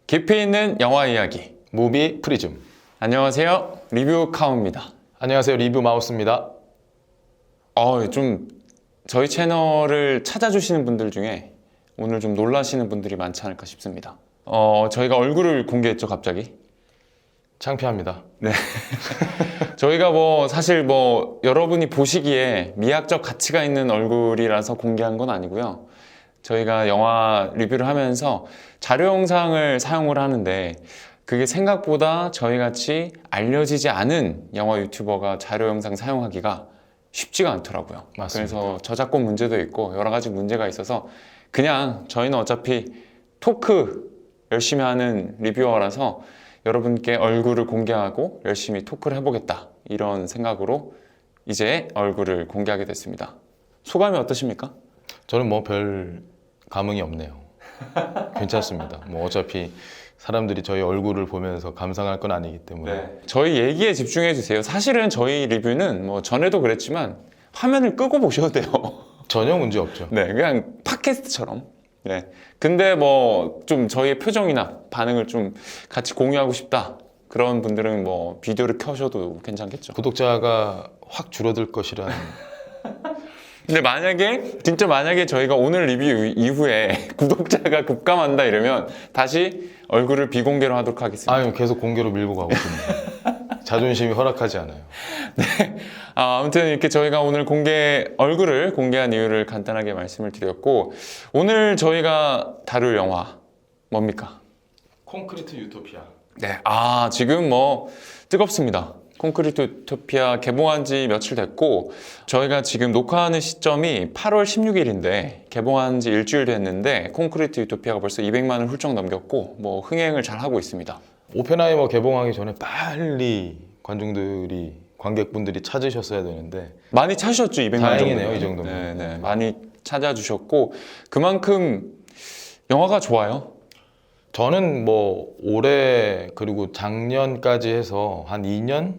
깊이 있는 영화 이야기. 무비 프리즘. 안녕하세요. 리뷰 카우입니다. 안녕하세요. 리뷰 마우스입니다. 좀 저희 채널을 찾아주시는 분들 중에 오늘 좀 놀라시는 분들이 많지 않을까 싶습니다. 저희가 얼굴을 공개했죠, 갑자기. 창피합니다. 네. 저희가 사실 여러분이 보시기에 미학적 가치가 있는 얼굴이라서 공개한 건 아니고요. 저희가 영화 리뷰를 하면서 자료 영상을 사용을 하는데 그게 생각보다 저희같이 알려지지 않은 영화 유튜버가 자료 영상 사용하기가 쉽지가 않더라고요. 맞습니다. 그래서 저작권 문제도 있고 여러 가지 문제가 있어서 그냥 저희는 어차피 토크 열심히 하는 리뷰어라서 여러분께 얼굴을 공개하고 열심히 토크를 해보겠다, 이런 생각으로 이제 얼굴을 공개하게 됐습니다. 소감이 어떠십니까? 저는 별 감흥이 없네요. 괜찮습니다. 어차피 사람들이 저희 얼굴을 보면서 감상할 건 아니기 때문에. 저희 얘기에 집중해 주세요. 사실은 저희 리뷰는 전에도 그랬지만 화면을 끄고 보셔도 돼요. 전혀 문제 없죠. 네, 그냥 팟캐스트처럼. 네. 근데 좀 저희의 표정이나 반응을 좀 같이 공유하고 싶다, 그런 분들은 비디오를 켜셔도 괜찮겠죠. 구독자가 확 줄어들 것이라는. 근데 만약에 저희가 오늘 리뷰 이후에 구독자가 급감한다 이러면 다시 얼굴을 비공개로 하도록 하겠습니다. 아유, 계속 공개로 밀고 가고 있습니다. 자존심이 허락하지 않아요. 네. 아무튼 이렇게 저희가 오늘 얼굴을 공개한 이유를 간단하게 말씀을 드렸고, 오늘 저희가 다룰 영화 뭡니까? 콘크리트 유토피아. 네. 지금 뜨겁습니다. 콘크리트 유토피아 개봉한 지 며칠 됐고, 저희가 지금 녹화하는 시점이 8월 16일인데 개봉한 지 일주일 됐는데 콘크리트 유토피아가 벌써 200만을 훌쩍 넘겼고 흥행을 잘 하고 있습니다. 오펜하이머 개봉하기 전에 빨리 관객분들이 찾으셨어야 되는데 많이 찾으셨죠, 200만 다행이네요, 정도면. 이 정도면. 네, 많이 찾아주셨고 그만큼 영화가 좋아요. 저는 올해 그리고 작년까지 해서 한 2년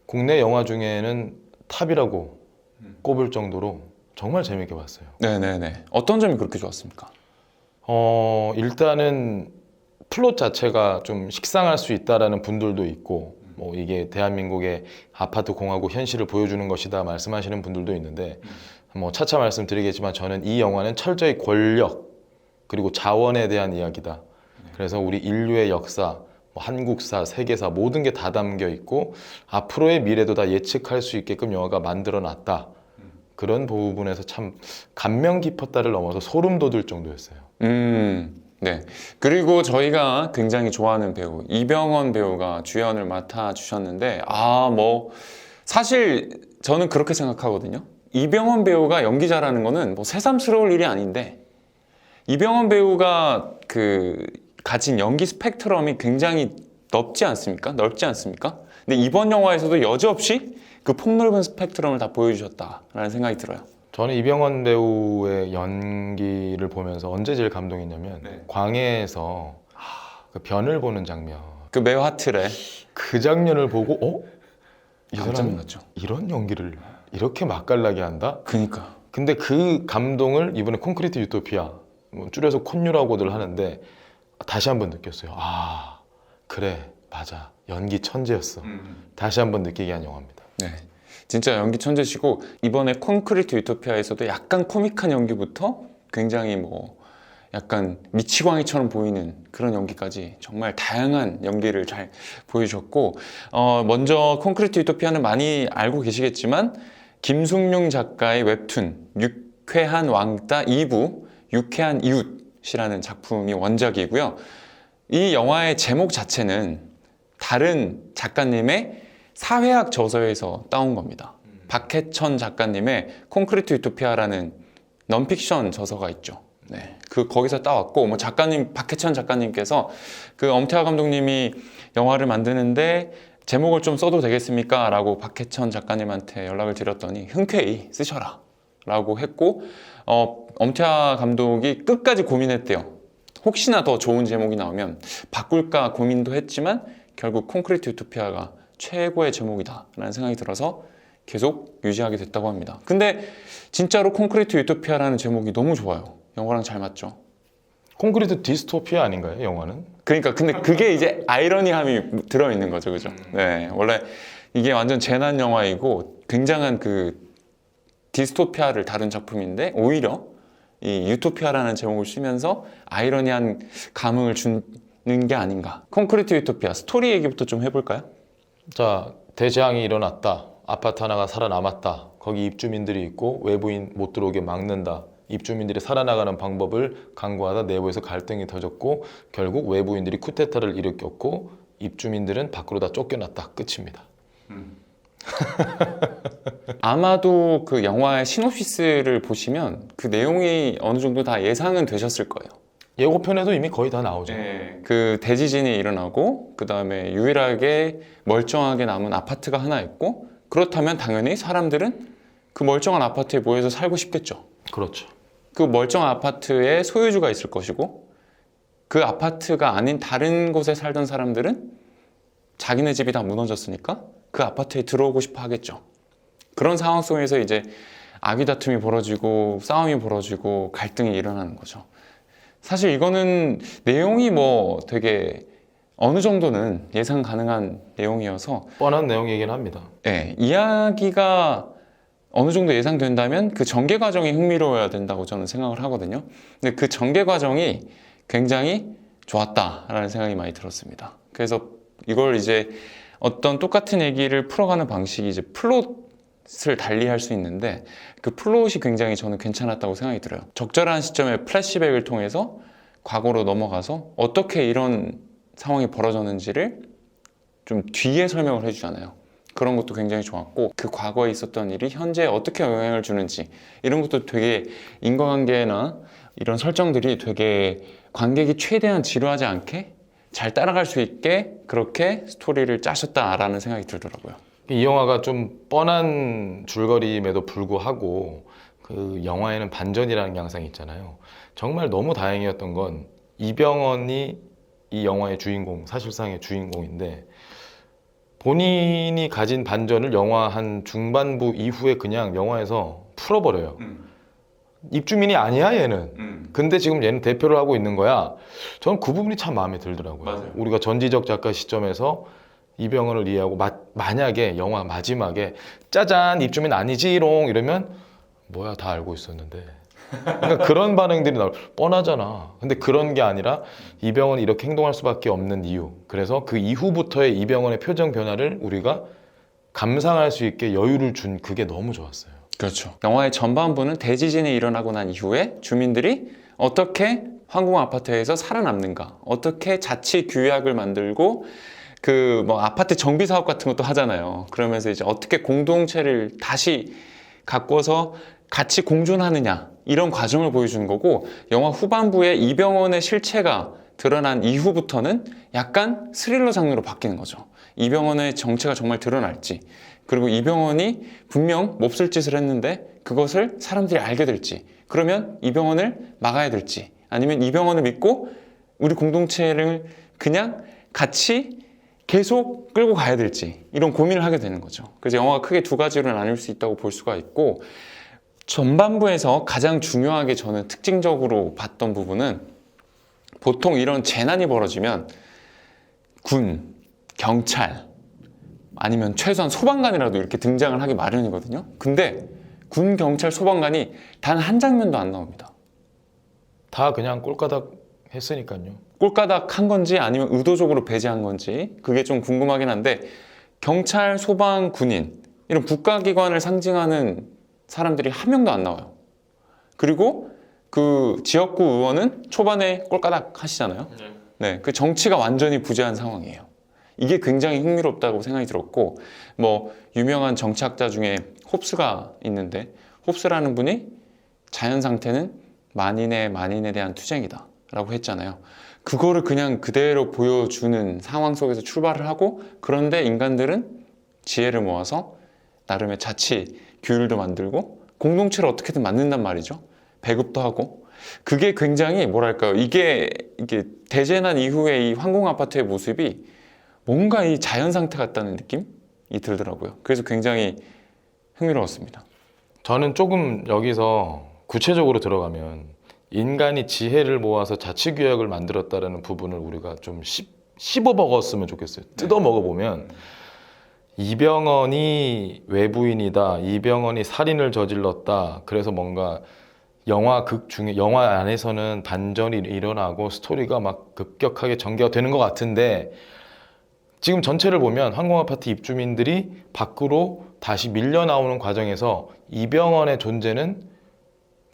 국내 영화 중에는 탑이라고 꼽을 정도로 정말 재밌게 봤어요. 네네네. 어떤 점이 그렇게 좋았습니까? 일단은 플롯 자체가 좀 식상할 수 있다라는 분들도 있고, 이게 대한민국의 아파트 공화국 현실을 보여주는 것이다 말씀하시는 분들도 있는데, 차차 말씀드리겠지만 저는 이 영화는 철저히 권력 그리고 자원에 대한 이야기다. 그래서 우리 인류의 역사, 한국사, 세계사 모든 게 다 담겨 있고 앞으로의 미래도 다 예측할 수 있게끔 영화가 만들어 놨다. 그런 부분에서 참 감명 깊었다를 넘어서 소름 돋을 정도였어요. 네. 그리고 저희가 굉장히 좋아하는 배우 이병헌 배우가 주연을 맡아주셨는데 사실 저는 그렇게 생각하거든요. 이병헌 배우가 연기 잘하는 거는 새삼스러울 일이 아닌데, 이병헌 배우가 가진 연기 스펙트럼이 굉장히 넓지 않습니까? 근데 이번 영화에서도 여지없이 그 폭넓은 스펙트럼을 다 보여주셨다라는 생각이 들어요. 저는 이병헌 배우의 연기를 보면서 언제 제일 감동했냐면 광해에서 그 변을 보는 장면. 그 매화틀에 그 장면을 보고 이 깜짝 사람 놀랐죠. 이런 연기를 이렇게 맛깔나게 한다? 그니까. 근데 그 감동을 이번에 콘크리트 유토피아, 줄여서 콘유라고들 하는데 다시 한번 느꼈어요. 그래, 맞아, 연기 천재였어. 다시 한번 느끼게 한 영화입니다. 네, 진짜 연기 천재시고 이번에 콘크리트 유토피아에서도 약간 코믹한 연기부터 굉장히 약간 미치광이처럼 보이는 그런 연기까지 정말 다양한 연기를 잘 보여주셨고, 먼저 콘크리트 유토피아는 많이 알고 계시겠지만 김숙룡 작가의 웹툰 유쾌한 왕따 2부 유쾌한 이웃이라는 작품이 원작이고요. 이 영화의 제목 자체는 다른 작가님의 사회학 저서에서 따온 겁니다. 박해천 작가님의 콘크리트 유토피아라는 넌픽션 저서가 있죠. 네, 거기서 따왔고, 박해천 작가님께서 엄태화 감독님이 영화를 만드는데 제목을 좀 써도 되겠습니까? 라고 박해천 작가님한테 연락을 드렸더니 흔쾌히 쓰셔라 라고 했고, 엄태화 감독이 끝까지 고민했대요. 혹시나 더 좋은 제목이 나오면 바꿀까 고민도 했지만 결국 콘크리트 유토피아가 최고의 제목이다 라는 생각이 들어서 계속 유지하게 됐다고 합니다. 근데 진짜로 콘크리트 유토피아라는 제목이 너무 좋아요. 영화랑 잘 맞죠. 콘크리트 디스토피아 아닌가요, 영화는? 그러니까 근데 그게 이제 아이러니함이 들어있는 거죠, 그죠? 네, 원래 이게 완전 재난 영화이고 굉장한 그 디스토피아를 다룬 작품인데 오히려 이 유토피아라는 제목을 쓰면서 아이러니한 감흥을 주는 게 아닌가. 콘크리트 유토피아 스토리 얘기부터 좀 해볼까요? 자, 대재앙이 일어났다. 아파트 하나가 살아남았다. 거기 입주민들이 있고 외부인 못 들어오게 막는다. 입주민들이 살아나가는 방법을 강구하다 내부에서 갈등이 터졌고 결국 외부인들이 쿠데타를 일으켰고 입주민들은 밖으로 다 쫓겨났다. 끝입니다. 아마도 그 영화의 시놉시스를 보시면 그 내용이 어느 정도 다 예상은 되셨을 거예요. 예고편에도 이미 거의 다 나오죠. 그 대지진이 일어나고 그 다음에 유일하게 멀쩡하게 남은 아파트가 하나 있고 그렇다면 당연히 사람들은 그 멀쩡한 아파트에 모여서 살고 싶겠죠. 그렇죠. 그 멀쩡한 아파트에 소유주가 있을 것이고 그 아파트가 아닌 다른 곳에 살던 사람들은 자기네 집이 다 무너졌으니까 그 아파트에 들어오고 싶어 하겠죠. 그런 상황 속에서 이제 아귀 다툼이 벌어지고 싸움이 벌어지고 갈등이 일어나는 거죠. 사실 이거는 내용이 뭐 되게 어느 정도는 예상 가능한 내용이어서 뻔한 내용이긴 합니다. 네, 이야기가 어느 정도 예상된다면 그 전개 과정이 흥미로워야 된다고 저는 생각을 하거든요. 근데 그 전개 과정이 굉장히 좋았다라는 생각이 많이 들었습니다. 그래서 이걸 이제 어떤 똑같은 얘기를 풀어가는 방식이 이제 플롯을 달리할 수 있는데 그 플롯이 굉장히 저는 괜찮았다고 생각이 들어요. 적절한 시점에 플래시백을 통해서 과거로 넘어가서 어떻게 이런 상황이 벌어졌는지를 좀 뒤에 설명을 해주잖아요. 그런 것도 굉장히 좋았고 그 과거에 있었던 일이 현재에 어떻게 영향을 주는지 이런 것도 되게 인과관계나 이런 설정들이 되게 관객이 최대한 지루하지 않게 잘 따라갈 수 있게 그렇게 스토리를 짜셨다라는 생각이 들더라고요. 이 영화가 좀 뻔한 줄거림에도 불구하고 그 영화에는 반전이라는 양상이 있잖아요. 정말 너무 다행이었던 건 이병헌이 이 영화의 주인공, 사실상의 주인공인데 본인이 가진 반전을 영화 한 중반부 이후에 그냥 영화에서 풀어버려요. 입주민이 아니야 얘는. 근데 지금 얘는 대표를 하고 있는 거야. 저는 그 부분이 참 마음에 들더라고요. 맞아요. 우리가 전지적 작가 시점에서 이병헌을 이해하고 만약에 영화 마지막에 짜잔 입주민 아니지롱 이러면 뭐야 다 알고 있었는데 그러니까 그런 반응들이 나올 뻔하잖아. 근데 그런 게 아니라 이병헌이 이렇게 행동할 수밖에 없는 이유, 그래서 그 이후부터의 이병헌의 표정 변화를 우리가 감상할 수 있게 여유를 준 그게 너무 좋았어요. 그렇죠. 영화의 전반부는 대지진이 일어나고 난 이후에 주민들이 어떻게 황궁 아파트에서 살아남는가, 어떻게 자치 규약을 만들고 그 뭐 아파트 정비 사업 같은 것도 하잖아요. 그러면서 이제 어떻게 공동체를 다시 가꿔서 같이 공존하느냐 이런 과정을 보여주는 거고, 영화 후반부에 이병헌의 실체가 드러난 이후부터는 약간 스릴러 장르로 바뀌는 거죠. 이병헌의 정체가 정말 드러날지, 그리고 이병헌이 분명 몹쓸 짓을 했는데 그것을 사람들이 알게 될지, 그러면 이병헌을 막아야 될지, 아니면 이병헌을 믿고 우리 공동체를 그냥 같이 계속 끌고 가야 될지, 이런 고민을 하게 되는 거죠. 그래서 영화가 크게 두 가지로 나눌 수 있다고 볼 수가 있고, 전반부에서 가장 중요하게 저는 특징적으로 봤던 부분은, 보통 이런 재난이 벌어지면 군, 경찰, 아니면 최소한 소방관이라도 이렇게 등장을 하기 마련이거든요. 근데 군, 경찰, 소방관이 단 한 장면도 안 나옵니다. 다 그냥 꼴까닥 했으니까요. 꼴까닥 한 건지 아니면 의도적으로 배제한 건지 그게 좀 궁금하긴 한데, 경찰, 소방, 군인 이런 국가기관을 상징하는 사람들이 한 명도 안 나와요. 그리고 그 지역구 의원은 초반에 꼴까닥 하시잖아요. 네, 그 정치가 완전히 부재한 상황이에요. 이게 굉장히 흥미롭다고 생각이 들었고, 뭐 유명한 정치학자 중에 홉스가 있는데, 홉스라는 분이 자연 상태는 만인에 대한 투쟁이다 라고 했잖아요. 그거를 그냥 그대로 보여주는 상황 속에서 출발을 하고, 그런데 인간들은 지혜를 모아서 나름의 자치 규율도 만들고 공동체를 어떻게든 만든단 말이죠. 배급도 하고. 그게 굉장히 뭐랄까요, 이게 대재난 이후에 이 황궁 아파트의 모습이 뭔가 이 자연 상태 같다는 느낌이 들더라고요. 그래서 굉장히 흥미로웠습니다. 저는 조금 여기서 구체적으로 들어가면 인간이 지혜를 모아서 자치규약을 만들었다라는 부분을 우리가 좀 씹어 먹었으면 좋겠어요. 뜯어 먹어보면 이병헌이 외부인이다, 이병헌이 살인을 저질렀다, 그래서 뭔가 영화 안에서는 반전이 일어나고 스토리가 막 급격하게 전개가 되는 것 같은데, 지금 전체를 보면 항공아파트 입주민들이 밖으로 다시 밀려 나오는 과정에서 이병헌의 존재는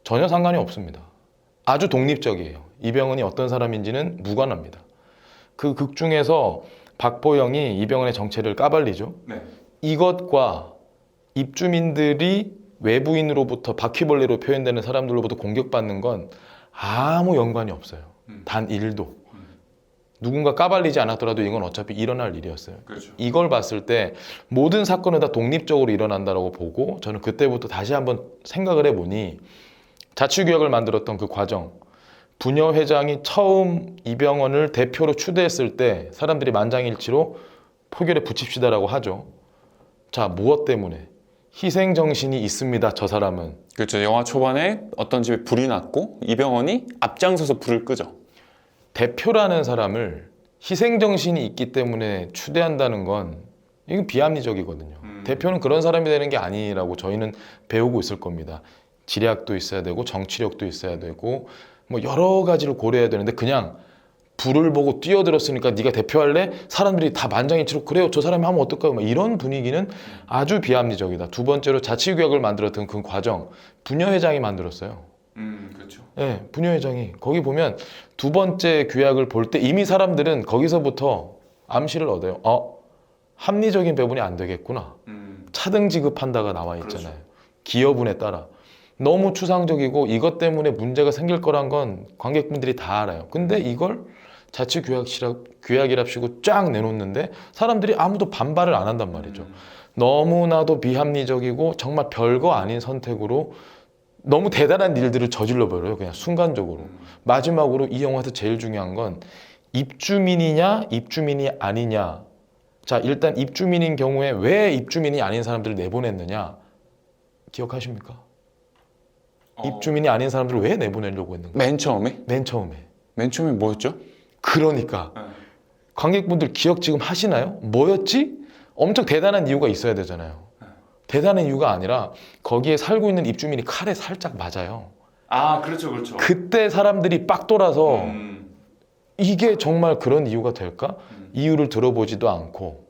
전혀 상관이 없습니다. 아주 독립적이에요. 이병헌이 어떤 사람인지는 무관합니다. 그 극 중에서 박보영이 이병헌의 정체를 까발리죠. 네. 이것과 입주민들이 외부인으로부터 바퀴벌레로 표현되는 사람들로부터 공격받는 건 아무 연관이 없어요. 단 1도. 누군가 까발리지 않았더라도 이건 어차피 일어날 일이었어요. 그렇죠. 이걸 봤을 때 모든 사건은 다 독립적으로 일어난다고 보고, 저는 그때부터 다시 한번 생각을 해보니 자치구역을 만들었던 그 과정, 부녀 회장이 처음 이병헌을 대표로 추대했을 때 사람들이 만장일치로 표결에 붙입시다라고 하죠. 자, 무엇 때문에? 희생정신이 있습니다, 저 사람은. 그렇죠. 영화 초반에 어떤 집에 불이 났고 이병헌이 앞장서서 불을 끄죠. 대표라는 사람을 희생정신이 있기 때문에 추대한다는 건 이건 비합리적이거든요. 대표는 그런 사람이 되는 게 아니라고 저희는 배우고 있을 겁니다. 지략도 있어야 되고 정치력도 있어야 되고 뭐 여러 가지를 고려해야 되는데, 그냥 불을 보고 뛰어들었으니까 네가 대표할래? 사람들이 다 만장일치로 그래요, 저 사람이 하면 어떨까요? 막 이런 분위기는 아주 비합리적이다. 두 번째로 자치구역을 만들었던 그 과정, 부녀회장이 만들었어요. 그렇죠. 네, 부녀회장이. 거기 보면 두 번째 규약을 볼 때 이미 사람들은 거기서부터 암시를 얻어요. 합리적인 배분이 안 되겠구나. 차등 지급한다가 나와 있잖아요. 그렇죠. 기여분에 따라. 너무 추상적이고 이것 때문에 문제가 생길 거란 건 관객분들이 다 알아요. 근데 이걸 자치규약이랍시고 쫙 내놓는데 사람들이 아무도 반발을 안 한단 말이죠. 너무나도 비합리적이고 정말 별거 아닌 선택으로 너무 대단한 일들을 저질러 버려요. 그냥 순간적으로. 마지막으로 이 영화에서 제일 중요한 건 입주민이냐 입주민이 아니냐. 자, 일단 입주민인 경우에 왜 입주민이 아닌 사람들을 내보냈느냐 기억하십니까? 입주민이 아닌 사람들을 왜 내보내려고 했는가? 맨 처음에? 맨 처음에 뭐였죠? 그러니까 관객분들 기억 지금 하시나요? 뭐였지? 엄청 대단한 이유가 있어야 되잖아요. 대단한 이유가 아니라 거기에 살고 있는 입주민이 칼에 살짝 맞아요. 그렇죠. 그때 사람들이 빡 돌아서 이게 정말 그런 이유가 될까? 이유를 들어보지도 않고.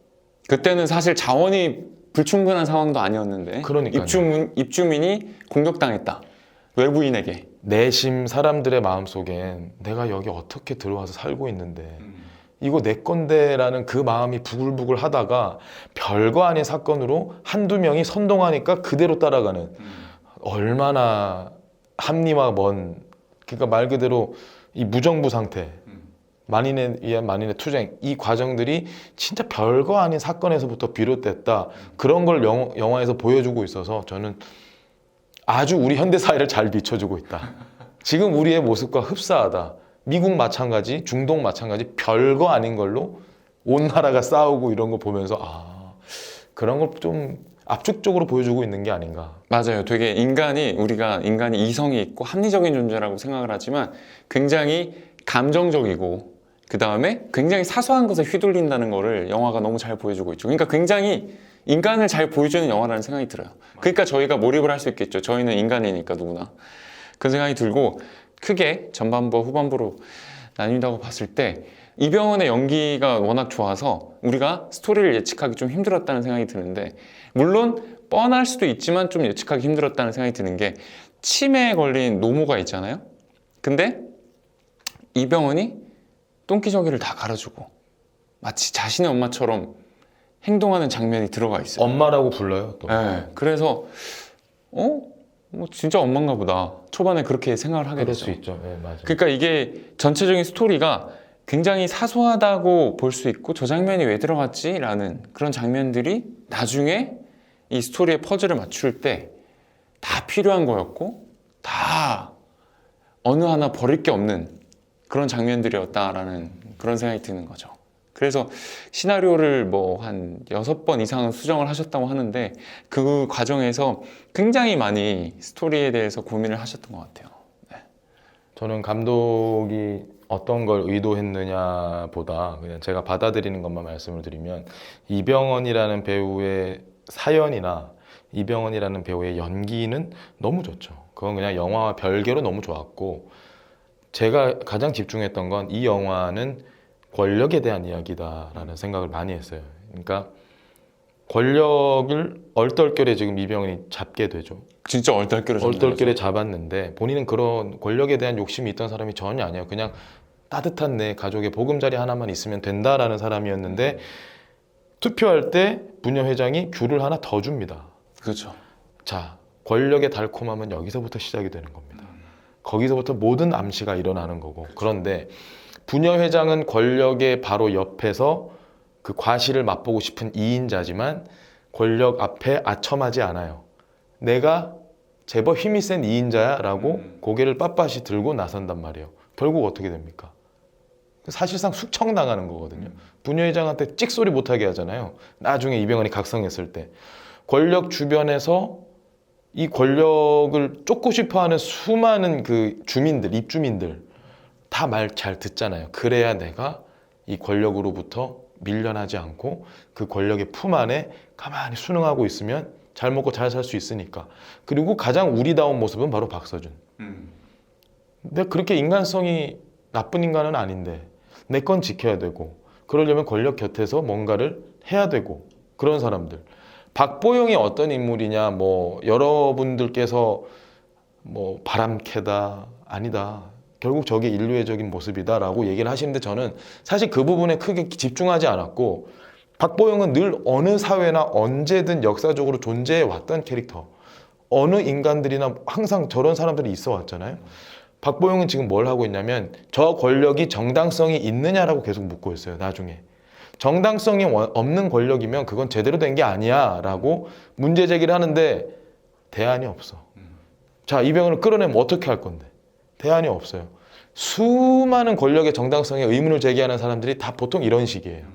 그때는 사실 자원이 불충분한 상황도 아니었는데 그러니까요. 입주민이 공격당했다. 외부인에게. 내심 사람들의 마음속엔 내가 여기 어떻게 들어와서 살고 있는데 이거 내 건데라는 그 마음이 부글부글 하다가 별거 아닌 사건으로 한두 명이 선동하니까 그대로 따라가는, 얼마나 합리화 먼, 그러니까 말 그대로 이 무정부 상태, 만인에 의한 만인의 투쟁, 이 과정들이 진짜 별거 아닌 사건에서부터 비롯됐다. 그런 걸 영화에서 보여주고 있어서 저는 아주 우리 현대사회를 잘 비춰주고 있다. 지금 우리의 모습과 흡사하다. 미국 마찬가지, 중동 마찬가지, 별거 아닌 걸로 온 나라가 싸우고 이런 거 보면서 그런 걸 좀 압축적으로 보여주고 있는 게 아닌가. 맞아요. 되게 우리가 인간이 이성이 있고 합리적인 존재라고 생각을 하지만 굉장히 감정적이고 그 다음에 굉장히 사소한 것에 휘둘린다는 거를 영화가 너무 잘 보여주고 있죠. 그러니까 굉장히 인간을 잘 보여주는 영화라는 생각이 들어요. 그러니까 저희가 몰입을 할 수 있겠죠. 저희는 인간이니까 누구나. 그 생각이 들고, 크게 전반부와 후반부로 나뉜다고 봤을 때 이병헌의 연기가 워낙 좋아서 우리가 스토리를 예측하기 좀 힘들었다는 생각이 드는데, 물론 뻔할 수도 있지만 좀 예측하기 힘들었다는 생각이 드는 게, 치매에 걸린 노모가 있잖아요. 근데 이병헌이 똥기저귀를 다 갈아주고 마치 자신의 엄마처럼 행동하는 장면이 들어가 있어요. 엄마라고 불러요, 또. 네, 그래서 뭐 진짜 엄마인가 보다. 초반에 그렇게 생각을 하게 그럴 되죠. 수 있죠. 네, 맞아요. 그러니까 이게 전체적인 스토리가 굉장히 사소하다고 볼 수 있고, 저 장면이 왜 들어갔지? 라는 그런 장면들이 나중에 이 스토리의 퍼즐을 맞출 때 다 필요한 거였고, 다 어느 하나 버릴 게 없는 그런 장면들이었다라는 그런 생각이 드는 거죠. 그래서 시나리오를 뭐 한 6번 이상은 수정을 하셨다고 하는데, 그 과정에서 굉장히 많이 스토리에 대해서 고민을 하셨던 것 같아요. 네. 저는 감독이 어떤 걸 의도했느냐보다 그냥 제가 받아들이는 것만 말씀을 드리면 이병헌이라는 배우의 사연이나 이병헌이라는 배우의 연기는 너무 좋죠. 그건 그냥 영화와 별개로 너무 좋았고 제가 가장 집중했던 건 이 영화는 권력에 대한 이야기다라는 생각을 많이 했어요. 그러니까 권력을 얼떨결에 지금 이병헌이 잡게 되죠. 진짜 얼떨결에 얼떨결에 잡았는데 본인은 그런 권력에 대한 욕심이 있던 사람이 전혀 아니에요. 그냥 따뜻한 내 가족의 보금자리 하나만 있으면 된다라는 사람이었는데 투표할 때 부녀 회장이 귤을 하나 더 줍니다. 그렇죠. 자, 권력의 달콤함은 여기서부터 시작이 되는 겁니다. 거기서부터 모든 암시가 일어나는 거고. 그런데 부녀 회장은 권력의 바로 옆에서 그 과실을 맛보고 싶은 이인자지만 권력 앞에 아첨하지 않아요. 내가 제법 힘이 센 이인자야 라고 고개를 빳빳이 들고 나선단 말이에요. 결국 어떻게 됩니까? 사실상 숙청당하는 거거든요. 부녀 회장한테 찍소리 못하게 하잖아요. 나중에 이병헌이 각성했을 때. 권력 주변에서 이 권력을 쫓고 싶어하는 수많은 그 주민들, 입주민들 다 말 잘 듣잖아요. 그래야 내가 이 권력으로부터 밀려나지 않고 그 권력의 품 안에 가만히 순응하고 있으면 잘 먹고 잘 살 수 있으니까. 그리고 가장 우리다운 모습은 바로 박서준. 근데 그렇게 인간성이 나쁜 인간은 아닌데 내 건 지켜야 되고 그러려면 권력 곁에서 뭔가를 해야 되고 그런 사람들. 박보영이 어떤 인물이냐, 뭐 여러분들께서 뭐 바람캐다 아니다. 결국 저게 인류애적인 모습이다라고 얘기를 하시는데 저는 사실 그 부분에 크게 집중하지 않았고 박보영은 늘 어느 사회나 언제든 역사적으로 존재해 왔던 캐릭터. 어느 인간들이나 항상 저런 사람들이 있어 왔잖아요. 박보영은 지금 뭘 하고 있냐면 저 권력이 정당성이 있느냐라고 계속 묻고 있어요. 나중에. 정당성이 없는 권력이면 그건 제대로 된 게 아니야 라고 문제 제기를 하는데 대안이 없어. 자, 이병헌을 끌어내면 어떻게 할 건데? 대안이 없어요. 수많은 권력의 정당성에 의문을 제기하는 사람들이 다 보통 이런 식이에요.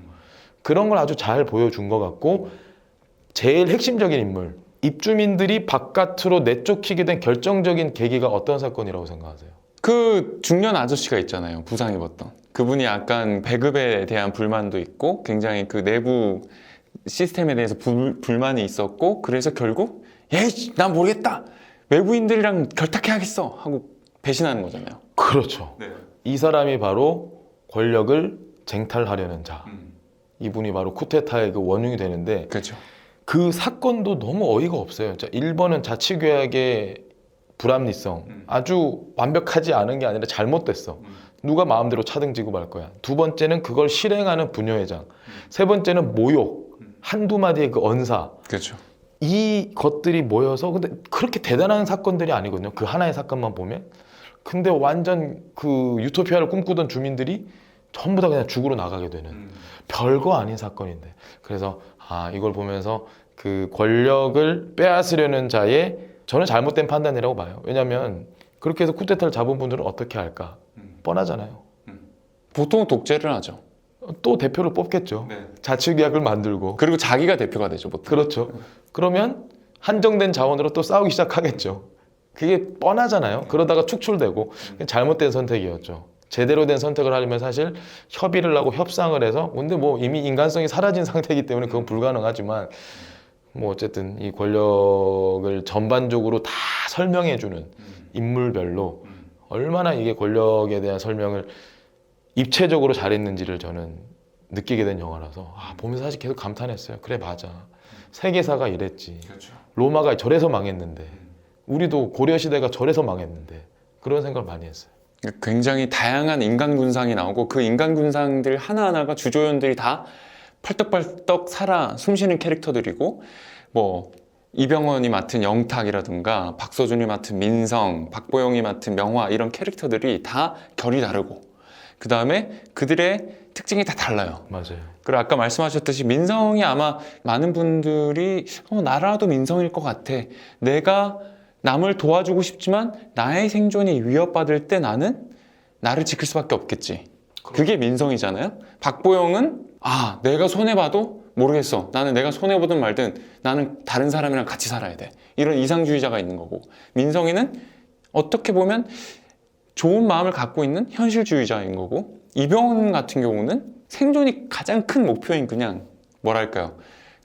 그런 걸 아주 잘 보여준 것 같고 제일 핵심적인 인물, 입주민들이 바깥으로 내쫓기게 된 결정적인 계기가 어떤 사건이라고 생각하세요? 그 중년 아저씨가 있잖아요. 부상 입었던. 그분이 약간 배급에 대한 불만도 있고 굉장히 그 내부 시스템에 대해서 불만이 있었고 그래서 결국 난 모르겠다. 외부인들이랑 결탁해야겠어 하고 배신하는 거잖아요. 그렇죠. 네. 이 사람이 바로 권력을 쟁탈하려는 자. 이분이 바로 쿠데타의 그 원흉이 되는데 그렇죠. 그 사건도 너무 어이가 없어요. 자, 1번은 자치계약의 불합리성. 아주 완벽하지 않은 게 아니라 잘못됐어. 누가 마음대로 차등지고 말 거야. 두 번째는 그걸 실행하는 부녀회장. 세 번째는 모욕. 한두 마디의 그 언사. 그렇죠. 이 것들이 모여서 근데 그렇게 대단한 사건들이 아니거든요. 그 하나의 사건만 보면. 근데 완전 그 유토피아를 꿈꾸던 주민들이 전부 다 그냥 죽으러 나가게 되는 별거 아닌 사건인데. 그래서 이걸 보면서 그 권력을 빼앗으려는 자의 저는 잘못된 판단이라고 봐요. 왜냐하면 그렇게 해서 쿠데타를 잡은 분들은 어떻게 할까? 뻔하잖아요. 보통 독재를 하죠. 또 대표를 뽑겠죠. 네. 자치계약을 만들고. 그리고 자기가 대표가 되죠, 보통. 그렇죠. 그러면 한정된 자원으로 또 싸우기 시작하겠죠. 그게 뻔하잖아요. 그러다가 축출되고 잘못된 선택이었죠. 제대로 된 선택을 하려면 사실 협의를 하고 협상을 해서 근데 뭐 이미 인간성이 사라진 상태이기 때문에 그건 불가능하지만 뭐 어쨌든 이 권력을 전반적으로 다 설명해주는 인물별로 얼마나 이게 권력에 대한 설명을 입체적으로 잘했는지를 저는 느끼게 된 영화라서 보면서 사실 계속 감탄했어요. 그래 맞아. 세계사가 이랬지. 그렇죠. 로마가 저래서 망했는데 우리도 고려시대가 저래서 망했는데 그런 생각을 많이 했어요. 굉장히 다양한 인간 군상이 나오고 그 인간 군상들 하나하나가 주조연들이 다 펄떡펄떡 살아 숨쉬는 캐릭터들이고 뭐 이병헌이 맡은 영탁이라든가 박서준이 맡은 민성, 박보영이 맡은 명화 이런 캐릭터들이 다 결이 다르고 그 다음에 그들의 특징이 다 달라요. 맞아요. 그리고 아까 말씀하셨듯이 민성이 아마 많은 분들이 나라도 민성일 것 같아. 내가 남을 도와주고 싶지만 나의 생존이 위협받을 때 나는 나를 지킬 수밖에 없겠지. 그게 민성이잖아요. 박보영은 내가 손해봐도 모르겠어. 나는 내가 손해보든 말든 나는 다른 사람이랑 같이 살아야 돼. 이런 이상주의자가 있는 거고 민성이는 어떻게 보면 좋은 마음을 갖고 있는 현실주의자인 거고, 이병헌 같은 경우는 생존이 가장 큰 목표인 그냥 뭐랄까요,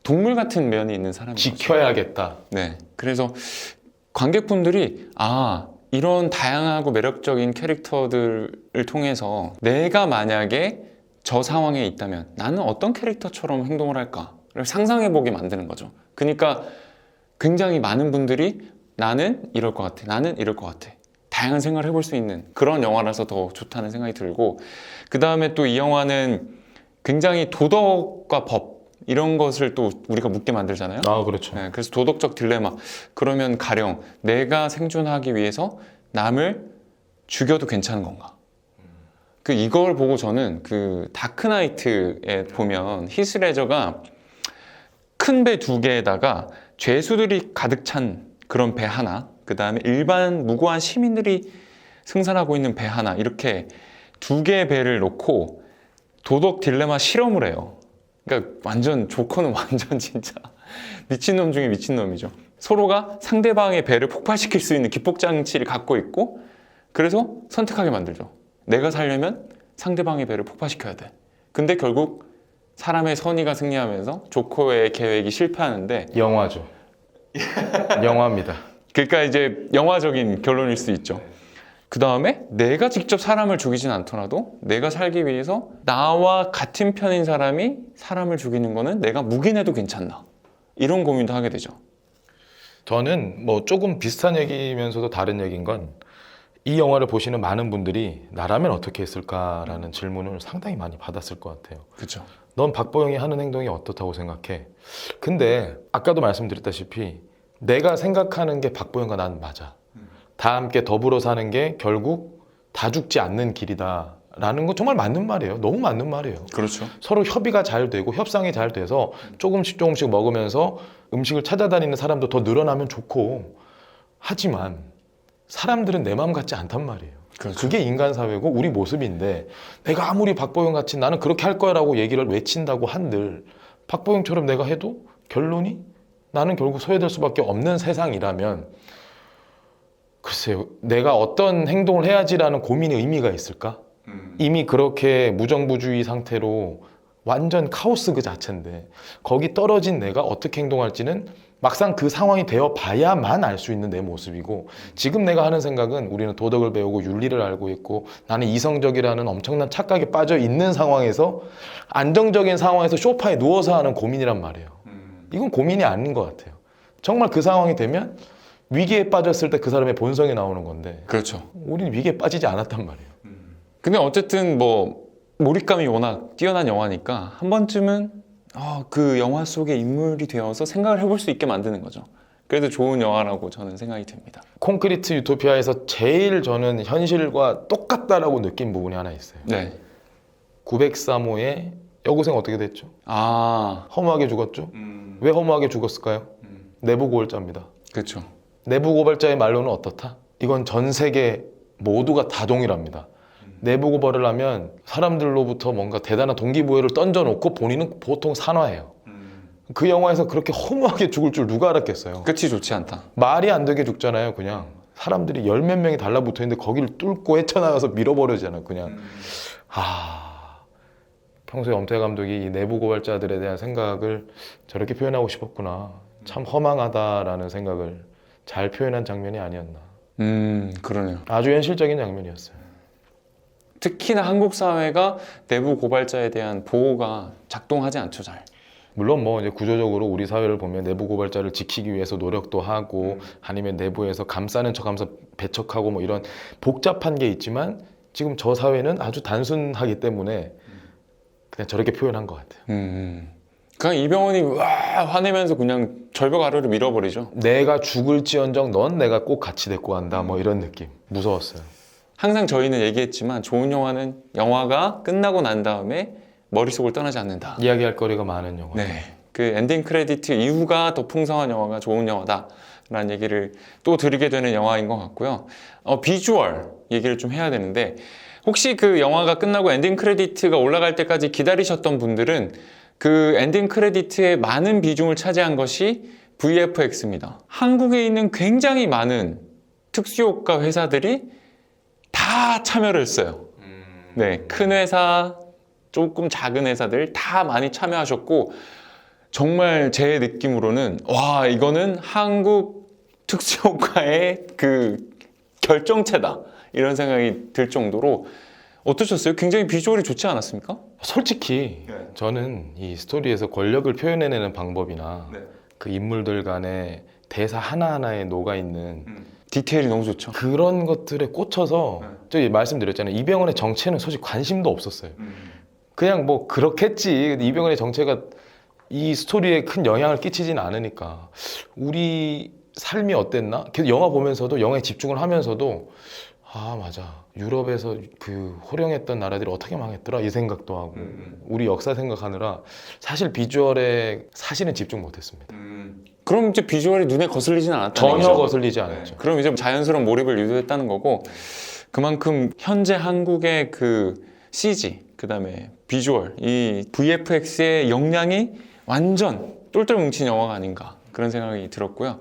동물 같은 면이 있는 사람인 거죠. 지켜야겠다. 네. 그래서 관객분들이 이런 다양하고 매력적인 캐릭터들을 통해서 내가 만약에 저 상황에 있다면 나는 어떤 캐릭터처럼 행동을 할까를 상상해보게 만드는 거죠. 그러니까 굉장히 많은 분들이 나는 이럴 것 같아, 나는 이럴 것 같아, 다양한 생각을 해볼 수 있는 그런 영화라서 더 좋다는 생각이 들고, 그 다음에 또 이 영화는 굉장히 도덕과 법 이런 것을 또 우리가 묻게 만들잖아요. 그렇죠. 네, 그래서 도덕적 딜레마. 그러면 가령 내가 생존하기 위해서 남을 죽여도 괜찮은 건가? 이걸 보고 저는 그 다크나이트에 보면 히스레저가 큰 배 2개에다가 죄수들이 가득 찬 그런 배 하나, 그 다음에 일반 무고한 시민들이 승선하고 있는 배 하나, 이렇게 2개의 배를 놓고 도덕 딜레마 실험을 해요. 그러니까 완전 조커는 완전 진짜 미친놈 중에 미친놈이죠. 서로가 상대방의 배를 폭발시킬 수 있는 기폭장치를 갖고 있고, 그래서 선택하게 만들죠. 내가 살려면 상대방의 배를 폭파시켜야 돼. 근데 결국 사람의 선의가 승리하면서 조커의 계획이 실패하는데, 영화죠. 영화입니다. 그러니까 이제 영화적인 결론일 수 있죠. 그 다음에 내가 직접 사람을 죽이진 않더라도 내가 살기 위해서 나와 같은 편인 사람이 사람을 죽이는 거는 내가 묵인해도 괜찮나, 이런 고민도 하게 되죠. 저는 뭐 조금 비슷한 얘기면서도 다른 얘기인 건, 이 영화를 보시는 많은 분들이 나라면 어떻게 했을까라는 질문을 상당히 많이 받았을 것 같아요. 그렇죠. 넌 박보영이 하는 행동이 어떻다고 생각해? 근데 아까도 말씀드렸다시피 내가 생각하는 게 박보영과 난 맞아. 다 함께 더불어 사는 게 결국 다 죽지 않는 길이다 라는 건 정말 맞는 말이에요. 너무 맞는 말이에요. 그렇죠. 서로 협의가 잘 되고 협상이 잘 돼서 조금씩 먹으면서 음식을 찾아다니는 사람도 더 늘어나면 좋고, 하지만 사람들은 내 마음 같지 않단 말이에요. 그렇죠. 그게 인간 사회고 우리 모습인데, 내가 아무리 박보영 같이 나는 그렇게 할 거야라고 얘기를 외친다고 한들 박보영처럼 내가 해도 결론이 나는 결국 소외될 수밖에 없는 세상이라면, 글쎄요, 내가 어떤 행동을 해야지라는 고민의 의미가 있을까? 이미 그렇게 무정부주의 상태로 완전 카오스 그 자체인데 거기 떨어진 내가 어떻게 행동할지는 막상 그 상황이 되어 봐야만 알 수 있는 내 모습이고, 지금 내가 하는 생각은 우리는 도덕을 배우고 윤리를 알고 있고 나는 이성적이라는 엄청난 착각에 빠져 있는 상황에서, 안정적인 상황에서 소파에 누워서 하는 고민이란 말이에요. 이건 고민이 아닌 것 같아요. 정말 그 상황이 되면 위기에 빠졌을 때 그 사람의 본성이 나오는 건데, 그렇죠. 우리는 위기에 빠지지 않았단 말이에요. 근데 어쨌든 뭐 몰입감이 워낙 뛰어난 영화니까 한 번쯤은 그 영화 속의 인물이 되어서 생각을 해볼 수 있게 만드는 거죠. 그래도 좋은 영화라고 저는 생각이 듭니다. 콘크리트 유토피아에서 제일 저는 현실과 똑같다라고 느낀 부분이 하나 있어요. 네. 903호의 여고생 어떻게 됐죠? 허무하게 죽었죠? 왜 허무하게 죽었을까요? 내부 고발자입니다. 그렇죠. 내부 고발자의 말로는 어떻다? 이건 전 세계 모두가 다 동일합니다. 내부 고발을 하면 사람들로부터 뭔가 대단한 동기부여를 던져놓고 본인은 보통 산화해요. 그 영화에서 그렇게 허무하게 죽을 줄 누가 알았겠어요? 끝이 좋지 않다. 말이 안 되게 죽잖아요. 그냥 사람들이 열 몇 명이 달라붙어 있는데 거기를 뚫고 헤쳐나가서 밀어버리잖아요. 그냥 평소에 엄태 감독이 이 내부 고발자들에 대한 생각을 저렇게 표현하고 싶었구나, 참 허망하다라는 생각을 잘 표현한 장면이 아니었나. 그러네요. 아주 현실적인 장면이었어요. 특히나 한국 사회가 내부 고발자에 대한 보호가 작동하지 않죠, 잘. 물론 뭐 이제 구조적으로 우리 사회를 보면 내부 고발자를 지키기 위해서 노력도 하고 아니면 내부에서 감싸는 척하면서 배척하고 뭐 이런 복잡한 게 있지만, 지금 저 사회는 아주 단순하기 때문에 그냥 저렇게 표현한 것 같아요. 그냥 이병헌이 화내면서 그냥 절벽 아래로 밀어버리죠. 내가 죽을지언정 넌 내가 꼭 같이 데리고 간다, 뭐 이런 느낌. 무서웠어요. 항상 저희는 얘기했지만 좋은 영화는 영화가 끝나고 난 다음에 머릿속을 떠나지 않는다. 이야기할 거리가 많은 영화. 네, 그 엔딩 크레디트 이후가 더 풍성한 영화가 좋은 영화다라는 얘기를 또 드리게 되는 영화인 것 같고요. 비주얼 얘기를 좀 해야 되는데, 혹시 그 영화가 끝나고 엔딩 크레디트가 올라갈 때까지 기다리셨던 분들은 그 엔딩 크레디트의 많은 비중을 차지한 것이 VFX입니다. 한국에 있는 굉장히 많은 특수효과 회사들이 다 다 참여를 했어요. 네, 큰 회사, 조금 작은 회사들 다 많이 참여하셨고 정말 제 느낌으로는 와 이거는 한국 특수효과의 그 결정체다 이런 생각이 들 정도로 어떠셨어요? 굉장히 비주얼이 좋지 않았습니까? 솔직히 저는 이 스토리에서 권력을 표현해내는 방법이나 그 인물들 간의 대사 하나하나에 녹아있는 디테일이 너무 좋죠. 그런 것들에 꽂혀서 저기 말씀드렸잖아요. 이병헌의 정체는 솔직히 관심도 없었어요. 그냥 뭐 그렇겠지. 이병헌의 정체가 이 스토리에 큰 영향을 끼치진 않으니까 우리 삶이 어땠나? 계속 영화 보면서도 영화에 집중을 하면서도 아 맞아 유럽에서 그 호령했던 나라들이 어떻게 망했더라 이 생각도 하고 우리 역사 생각하느라 사실 비주얼에 사실은 집중 못했습니다. 그럼 이제 비주얼이 눈에 거슬리진 않았다는 전혀 얘기죠? 거슬리지 않았죠. 그럼 이제 자연스러운 몰입을 유도했다는 거고 그만큼 현재 한국의 그 CG 그다음에 비주얼 이 VFX의 역량이 완전 똘똘 뭉친 영화가 아닌가 그런 생각이 들었고요.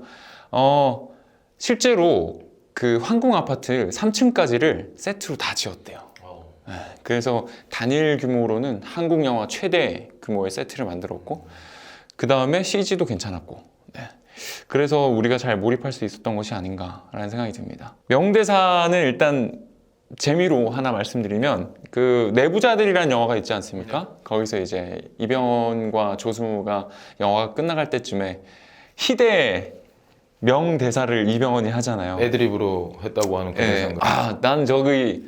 실제로 그 황궁 아파트 3층까지를 세트로 다 지었대요. 네, 그래서 단일 규모로는 한국 영화 최대 규모의 세트를 만들었고 그 다음에 CG도 괜찮았고 네. 그래서 우리가 잘 몰입할 수 있었던 것이 아닌가라는 생각이 듭니다. 명대사는 일단 재미로 하나 말씀드리면 그 내부자들이라는 영화가 있지 않습니까? 거기서 이제 이병헌과 조승우가 영화가 끝나갈 때쯤에 희대 명대사를 이병헌이 하잖아요. 애드립으로 했다고 하는 그 예. 대사인가. 난 저기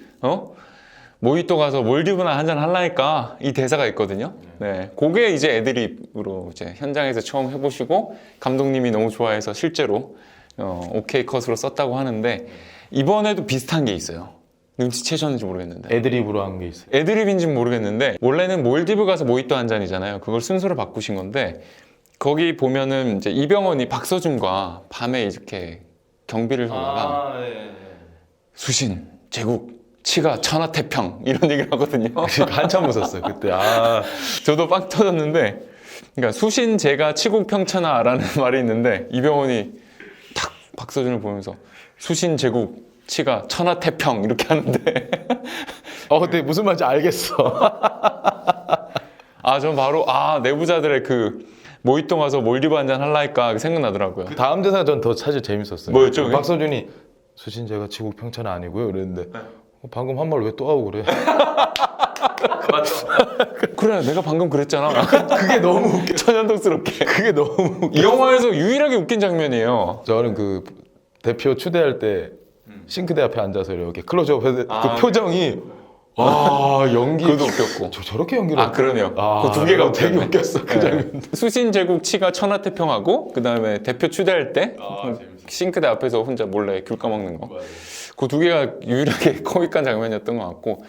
모히또 가서 몰디브나 한잔 할라니까 이 대사가 있거든요. 네, 그게 이제 애드립으로 이제 현장에서 처음 해보시고 감독님이 너무 좋아해서 실제로 오케이 컷으로 썼다고 하는데 이번에도 비슷한 게 있어요. 눈치채셨는지 모르겠는데 애드립으로 한 게 있어요. 애드립인지는 모르겠는데 원래는 몰디브 가서 모히또 한 잔이잖아요. 그걸 순서를 바꾸신 건데 거기 보면은 이제 이병헌이 박서준과 밤에 이렇게 경비를 하다가 수신, 제국, 치가, 천하태평 이런 얘기를 하거든요. 한참 웃었어요 그때. 저도 빵 터졌는데 그러니까 수신, 제가, 치국, 평천하라는 말이 있는데 이병헌이 탁 박서준을 보면서 수신, 제국, 치가, 천하태평 이렇게 하는데 근데 무슨 말인지 알겠어. 전 바로 내부자들의 그 모히또 가서 몰디브 한잔 할라니까 생각나더라고요. 그 다음 대사가 전 더 사실 재밌었어요. 뭐였죠, 그게? 박서준이 수신제가 지국 평천은 아니고요 그랬는데 방금 한 말 왜 또 하고 그래? 그래 내가 방금 그랬잖아. 그게 너무 웃겨. 천연덕스럽게. 그게 너무 웃겨. 이 영화에서 유일하게 웃긴 장면이에요. 저는 그 대표 추대할 때 싱크대 앞에 앉아서 이렇게 클로즈업 해서 그 표정이 연기 그것도 웃겼고. 저렇게 연기를 그러네요. 그 두 개가 되게 웃겼네. 웃겼어 그 장면. 수신, 제국, 치가, 천하태평하고 그 다음에 대표 추대할 때 싱크대 앞에서 혼자 몰래 귤 까먹는 거. 그 두 개가 유일하게 코믹한 장면이었던 것 같고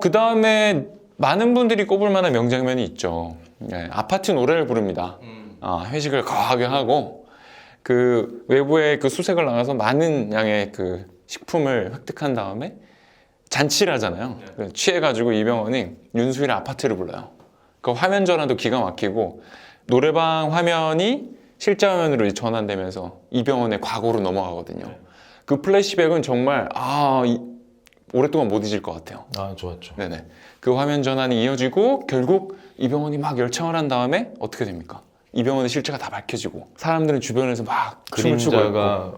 그 다음에 많은 분들이 꼽을 만한 명장면이 있죠. 아파트 노래를 부릅니다. 회식을 거하게 하고 그 외부에 그 수색을 나가서 많은 양의 그 식품을 획득한 다음에 잔치를 하잖아요. 취해가지고 이병헌이 윤수일의 아파트를 불러요. 그 화면 전환도 기가 막히고 노래방 화면이 실제 화면으로 전환되면서 이병헌의 과거로 넘어가거든요. 그 플래시백은 정말 오랫동안 못 잊을 것 같아요. 좋았죠. 네네. 그 화면 전환이 이어지고 결국 이병헌이 막 열창을 한 다음에 어떻게 됩니까? 이병헌의 실체가 다 밝혀지고 사람들은 주변에서 막 춤을 추고 그림자가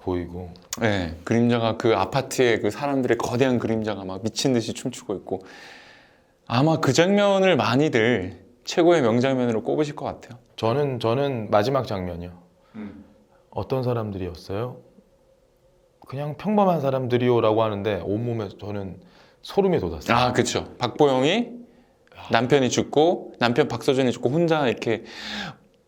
보이고. 네, 그림자가 그 아파트에 그 사람들의 거대한 그림자가 막 미친 듯이 춤추고 있고 아마 그 장면을 많이들 최고의 명장면으로 꼽으실 것 같아요. 저는 마지막 장면이요. 어떤 사람들이었어요? 그냥 평범한 사람들이요라고 하는데 온몸에 저는 소름이 돋았어요. 그렇죠. 박보영이 남편이 죽고 남편 박서준이 죽고 혼자 이렇게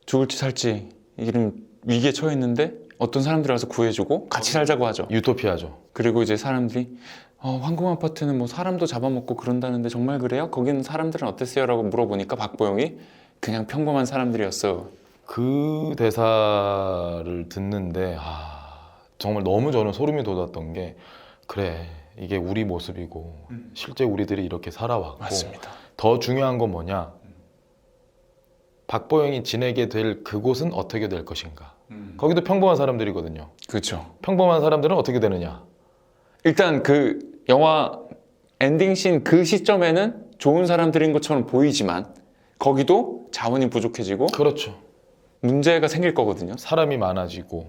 죽을지 살지 이런 위기에 처했는데 어떤 사람들이 와서 구해주고 같이 살자고 하죠. 유토피아죠. 그리고 이제 사람들이 황궁 아파트는 뭐 사람도 잡아먹고 그런다는데 정말 그래요? 거기는 사람들은 어땠어요? 라고 물어보니까 박보영이 그냥 평범한 사람들이었어. 그 대사를 듣는데 정말 너무 저는 소름이 돋았던 게 그래 이게 우리 모습이고 실제 우리들이 이렇게 살아왔고 맞습니다. 더 중요한 건 뭐냐 박보영이 지내게 될 그곳은 어떻게 될 것인가. 거기도 평범한 사람들이거든요. 그렇죠. 평범한 사람들은 어떻게 되느냐. 일단 그 영화 엔딩씬 그 시점에는 좋은 사람들인 것처럼 보이지만 거기도 자원이 부족해지고 그렇죠. 문제가 생길 거거든요. 사람이 많아지고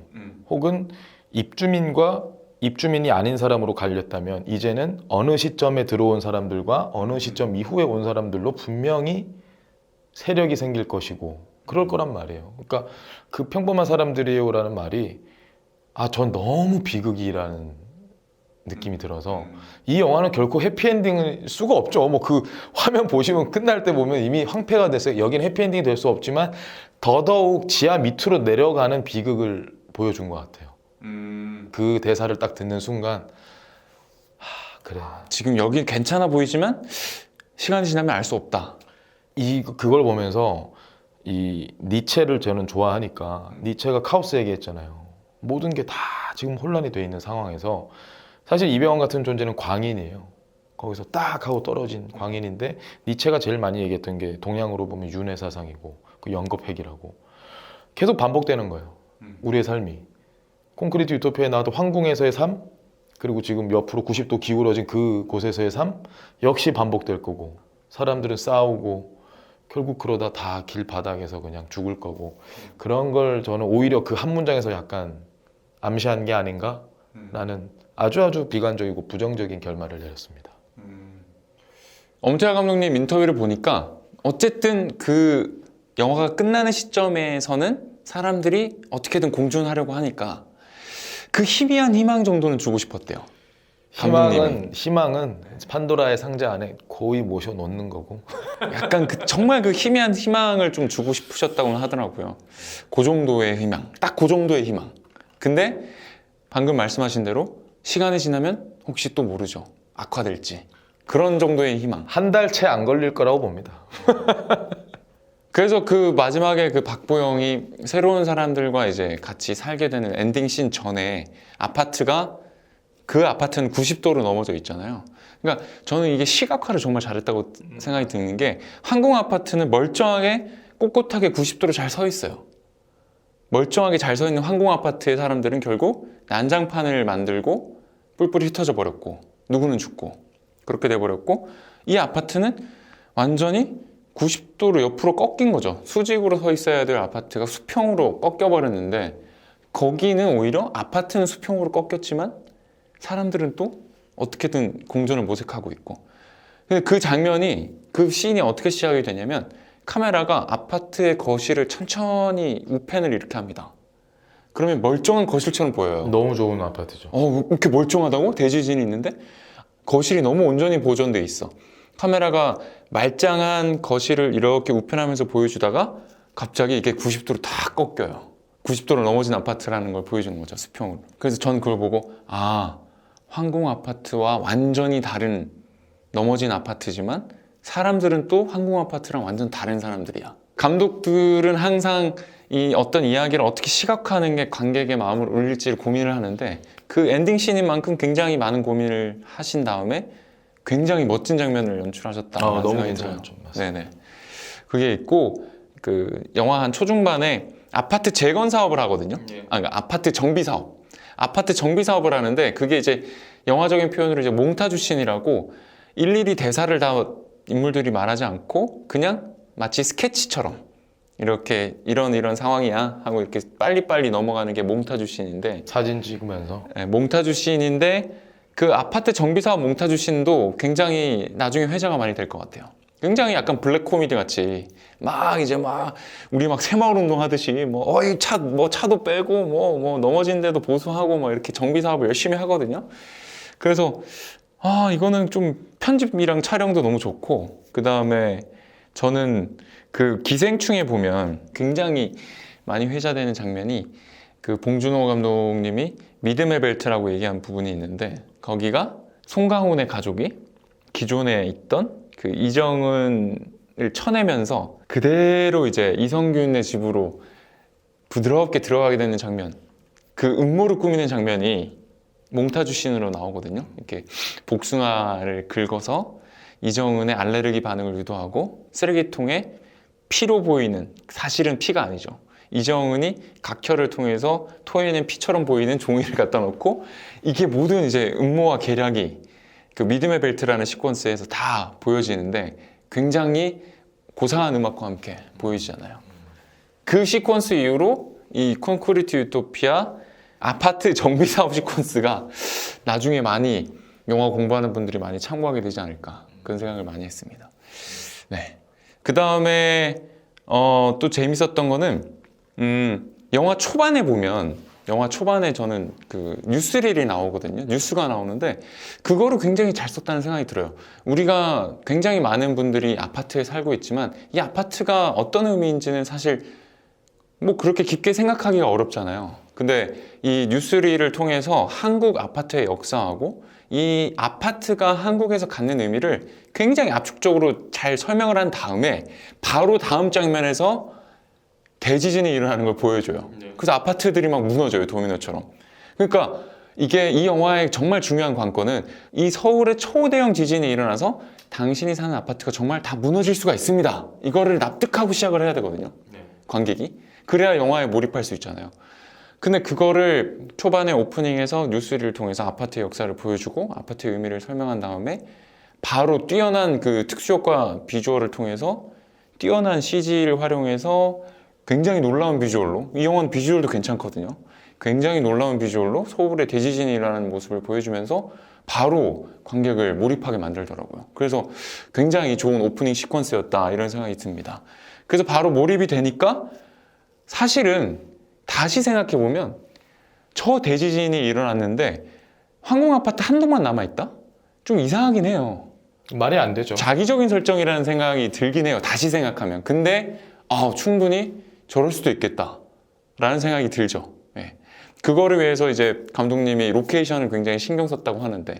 혹은 입주민이 아닌 사람으로 갈렸다면 이제는 어느 시점에 들어온 사람들과 어느 시점 이후에 온 사람들로 분명히 세력이 생길 것이고 그럴 거란 말이에요. 그러니까 그 평범한 사람들이에요라는 말이 전 너무 비극이라는 느낌이 들어서 이 영화는 결코 해피엔딩일 수가 없죠. 뭐 그 화면 보시면 끝날 때 보면 이미 황폐가 됐어요. 여긴 해피엔딩이 될 수 없지만 더더욱 지하 밑으로 내려가는 비극을 보여준 것 같아요. 그 대사를 딱 듣는 순간 그래. 지금 여기 괜찮아 보이지만 시간이 지나면 알 수 없다. 그걸 보면서 이 니체를 저는 좋아하니까 니체가 카오스 얘기했잖아요. 모든 게 다 지금 혼란이 돼 있는 상황에서 사실 이병헌 같은 존재는 광인이에요. 거기서 딱 하고 떨어진 광인인데 니체가 제일 많이 얘기했던 게 동양으로 보면 윤회 사상이고 그 영겁핵이라고 계속 반복되는 거예요. 우리의 삶이 콘크리트 유토피아에 나왔던 황궁에서의 삶 그리고 지금 옆으로 90도 기울어진 그곳에서의 삶 역시 반복될 거고 사람들은 싸우고 결국 그러다 다 길바닥에서 그냥 죽을 거고 그런 걸 저는 오히려 그 한 문장에서 약간 암시한 게 아닌가 라는 아주 비관적이고 부정적인 결말을 내렸습니다. 엄태하 감독님 인터뷰를 보니까 어쨌든 그 영화가 끝나는 시점에서는 사람들이 어떻게든 공존하려고 하니까 그 희미한 희망 정도는 주고 싶었대요. 희망은 판도라의 상자 안에 고이 모셔 놓는 거고 약간 정말 그 희미한 희망을 좀 주고 싶으셨다고 하더라고요. 그 정도의 희망, 딱 그 정도의 희망. 근데 방금 말씀하신 대로 시간이 지나면 혹시 또 모르죠. 악화될지. 그런 정도의 희망. 한 달 채 안 걸릴 거라고 봅니다. 그래서 그 마지막에 그 박보영이 새로운 사람들과 이제 같이 살게 되는 엔딩 씬 전에 그 아파트는 90도로 넘어져 있잖아요. 그러니까 저는 이게 시각화를 정말 잘했다고 생각이 드는 게 항공 아파트는 멀쩡하게 꼿꼿하게 90도로 잘 서 있어요. 멀쩡하게 잘 서 있는 항공 아파트의 사람들은 결국 난장판을 만들고 뿔뿔이 흩어져 버렸고 누구는 죽고 그렇게 돼버렸고 이 아파트는 완전히 90도로 옆으로 꺾인 거죠. 수직으로 서 있어야 될 아파트가 수평으로 꺾여 버렸는데 거기는 오히려 아파트는 수평으로 꺾였지만 사람들은 또 어떻게든 공존을 모색하고 있고 근데 그 장면이 그 씬이 어떻게 시작이 되냐면 카메라가 아파트의 거실을 천천히 우펜을 이렇게 합니다. 그러면 멀쩡한 거실처럼 보여요. 너무 좋은 아파트죠. 이렇게 멀쩡하다고? 대지진이 있는데 거실이 너무 온전히 보존돼 있어. 카메라가 말짱한 거실을 이렇게 우편하면서 보여주다가 갑자기 이게 90도로 다 꺾여요. 90도로 넘어진 아파트라는 걸 보여주는 거죠, 수평으로. 그래서 전 그걸 보고 황공 아파트와 완전히 다른 넘어진 아파트지만 사람들은 또 항공 아파트랑 완전 다른 사람들이야. 감독들은 항상 이 어떤 이야기를 어떻게 시각화하는 게 관객의 마음을 울릴지를 고민을 하는데 그 엔딩 씬인 만큼 굉장히 많은 고민을 하신 다음에 굉장히 멋진 장면을 연출하셨다. 너무 괜찮았죠. 네네. 그게 있고 그 영화 한 초중반에 아파트 재건 사업을 하거든요. 그러니까 아파트 정비 사업. 아파트 정비 사업을 하는데 그게 이제 영화적인 표현으로 이제 몽타주 씬이라고 일일이 대사를 다 인물들이 말하지 않고 그냥 마치 스케치처럼 이렇게 이런 상황이야 하고 이렇게 빨리빨리 넘어가는 게 몽타주 씬인데 사진 찍으면서 몽타주 씬인데 그 아파트 정비 사업 몽타주 씬도 굉장히 나중에 회자가 많이 될 것 같아요. 굉장히 약간 블랙 코미디 같이 우리 막 새마을 운동 하듯이 차도 빼고 넘어진 데도 보수하고 이렇게 정비 사업을 열심히 하거든요. 그래서 이거는 좀 편집이랑 촬영도 너무 좋고 그 다음에 저는 그 기생충에 보면 굉장히 많이 회자되는 장면이 그 봉준호 감독님이 믿음의 벨트라고 얘기한 부분이 있는데 거기가 송강호의 가족이 기존에 있던 그 이정은을 쳐내면서 그대로 이제 이성균의 집으로 부드럽게 들어가게 되는 장면, 그 음모를 꾸미는 장면이 몽타주 씬으로 나오거든요. 이렇게 복숭아를 긁어서 이정은의 알레르기 반응을 유도하고 쓰레기통에 피로 보이는, 사실은 피가 아니죠. 이정은이 각혈을 통해서 토해낸 피처럼 보이는 종이를 갖다 놓고 이게 모든 이제 음모와 계략이 그 믿음의 벨트라는 시퀀스에서 다 보여지는데 굉장히 고상한 음악과 함께 보여지잖아요. 그 시퀀스 이후로 이 콘크리트 유토피아 아파트 정비 사업 시퀀스가 나중에 많이 영화 공부하는 분들이 많이 참고하게 되지 않을까 그런 생각을 많이 했습니다. 네. 그 다음에 또 재밌었던 거는 영화 초반에 보면 영화 초반에 저는 그 뉴스릴이 나오거든요. 뉴스가 나오는데 그거를 굉장히 잘 썼다는 생각이 들어요. 우리가 굉장히 많은 분들이 아파트에 살고 있지만 이 아파트가 어떤 의미인지는 사실 뭐 그렇게 깊게 생각하기가 어렵잖아요. 근데 이 뉴스릴을 통해서 한국 아파트의 역사하고 이 아파트가 한국에서 갖는 의미를 굉장히 압축적으로 잘 설명을 한 다음에 바로 다음 장면에서 대지진이 일어나는 걸 보여줘요. 그래서 아파트들이 막 무너져요, 도미노처럼. 그러니까 이게 이 영화의 정말 중요한 관건은 이 서울의 초대형 지진이 일어나서 당신이 사는 아파트가 정말 다 무너질 수가 있습니다. 이거를 납득하고 시작을 해야 되거든요, 관객이. 그래야 영화에 몰입할 수 있잖아요. 근데 그거를 초반에 오프닝에서 뉴스를 통해서 아파트의 역사를 보여주고 아파트의 의미를 설명한 다음에 바로 뛰어난 그 특수효과 비주얼을 통해서 뛰어난 CG를 활용해서 굉장히 놀라운 비주얼로, 이 영화는 비주얼도 괜찮거든요. 굉장히 놀라운 비주얼로 서울의 대지진이 일어나는 모습을 보여주면서 바로 관객을 몰입하게 만들더라고요. 그래서 굉장히 좋은 오프닝 시퀀스였다 이런 생각이 듭니다. 그래서 바로 몰입이 되니까 사실은 다시 생각해보면 저 대지진이 일어났는데 항공아파트 한 동만 남아있다? 좀 이상하긴 해요. 말이 안 되죠. 자기적인 설정이라는 생각이 들긴 해요. 다시 생각하면. 근데 충분히 저럴 수도 있겠다 라는 생각이 들죠. 네. 그거를 위해서 이제 감독님이 로케이션을 굉장히 신경 썼다고 하는데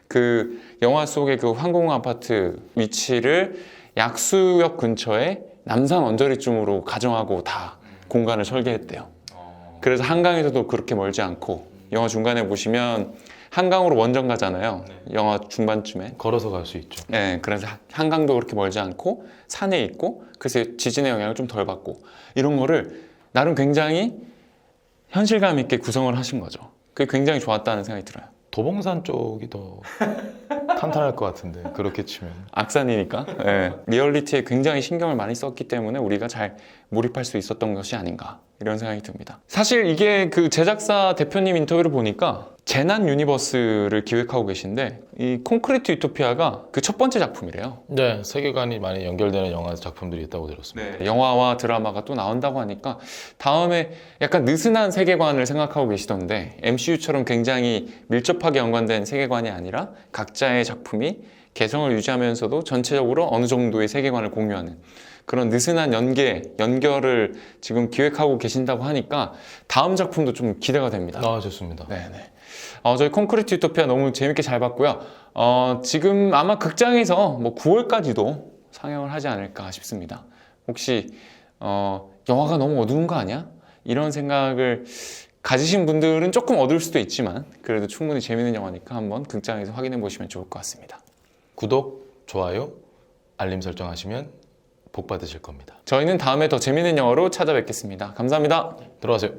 그 영화 속의 그 항공아파트 위치를 약수역 근처에 남산 언저리쯤으로 가정하고 다 공간을 설계했대요. 그래서 한강에서도 그렇게 멀지 않고 영화 중간에 보시면 한강으로 원정 가잖아요. 영화 중반쯤에. 걸어서 갈 수 있죠. 네, 그래서 한강도 그렇게 멀지 않고 산에 있고 그래서 지진의 영향을 좀 덜 받고 이런 거를 나름 굉장히 현실감 있게 구성을 하신 거죠. 그게 굉장히 좋았다는 생각이 들어요. 도봉산 쪽이 더 탄탄할 것 같은데 그렇게 치면. 악산이니까. 네. 리얼리티에 굉장히 신경을 많이 썼기 때문에 우리가 잘 몰입할 수 있었던 것이 아닌가 이런 생각이 듭니다. 사실 이게 그 제작사 대표님 인터뷰를 보니까 재난 유니버스를 기획하고 계신데 이 콘크리트 유토피아가 그 첫 번째 작품이래요. 네, 세계관이 많이 연결되는 영화 작품들이 있다고 들었습니다. 네. 영화와 드라마가 또 나온다고 하니까 다음에 약간 느슨한 세계관을 생각하고 계시던데 MCU처럼 굉장히 밀접하게 연관된 세계관이 아니라 각자의 작품이 개성을 유지하면서도 전체적으로 어느 정도의 세계관을 공유하는 그런 느슨한 연결을 지금 기획하고 계신다고 하니까 다음 작품도 좀 기대가 됩니다. 좋습니다. 네네. 저희 콘크리트 유토피아 너무 재밌게 잘 봤고요. 지금 아마 극장에서 뭐 9월까지도 상영을 하지 않을까 싶습니다. 혹시 영화가 너무 어두운 거 아니야? 이런 생각을 가지신 분들은 조금 어두울 수도 있지만 그래도 충분히 재밌는 영화니까 한번 극장에서 확인해 보시면 좋을 것 같습니다. 구독, 좋아요, 알림 설정하시면 복 받으실 겁니다. 저희는 다음에 더 재밌는 영화로 찾아뵙겠습니다. 감사합니다. 들어가세요.